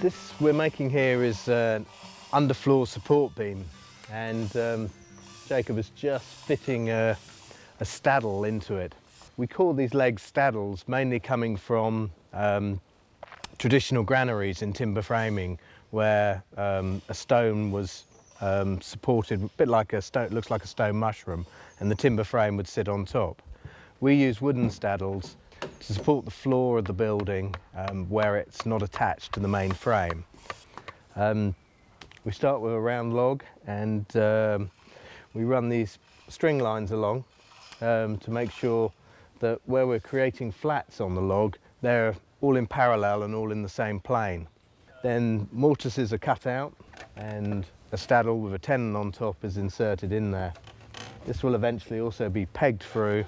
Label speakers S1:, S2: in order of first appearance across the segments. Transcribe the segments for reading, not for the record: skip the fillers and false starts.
S1: This we're making here is an underfloor support beam, and Jacob is just fitting a staddle into it. We call these legs staddles, mainly coming from traditional granaries in timber framing, where a stone was supported, a bit like a stone, looks like a stone mushroom, and the timber frame would sit on top. We use wooden staddles to support the floor of the building where it's not attached to the main frame. We start with a round log, and we run these string lines along to make sure that where we're creating flats on the log, they're all in parallel and all in the same plane. Then mortises are cut out and a staddle with a tenon on top is inserted in there. This will eventually also be pegged through,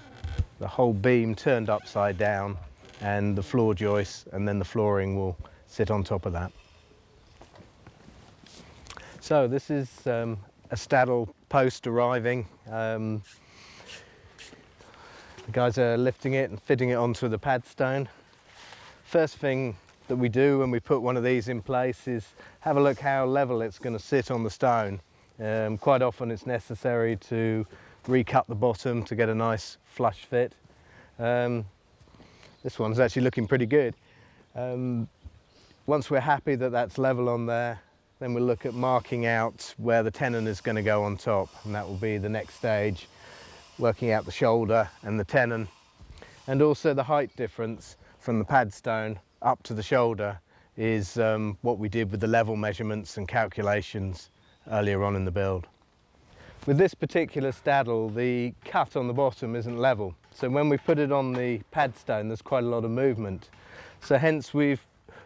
S1: the whole beam turned upside down, and the floor joists, and then the flooring will sit on top of that. So this is a staddle post arriving. The guys are lifting it and fitting it onto the pad stone. First thing that we do when we put one of these in place is have a look how level it's going to sit on the stone. Quite often it's necessary to recut the bottom to get a nice flush fit. This one's actually looking pretty good. Once we're happy that that's level on there, then we'll look at marking out where the tenon is going to go on top, and that will be the next stage, working out the shoulder and the tenon, and also the height difference from the pad stone up to the shoulder is what we did with the level measurements and calculations earlier on in the build. With this particular staddle, the cut on the bottom isn't level, so when we put it on the pad stone there's quite a lot of movement, so hence we've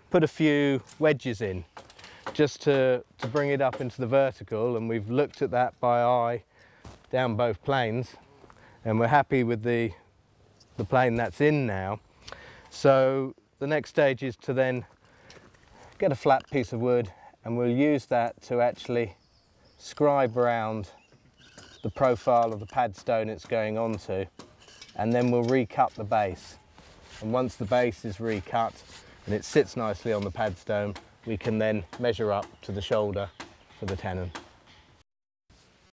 S1: put a few wedges in just to bring it up into the vertical, and we've looked at that by eye down both planes, and we're happy with the plane that's in now. So the next stage is to then get a flat piece of wood, and we'll use that to actually scribe around the profile of the pad stone it's going onto, and then we'll recut the base. And once the base is recut and it sits nicely on the pad stone, we can then measure up to the shoulder for the tenon.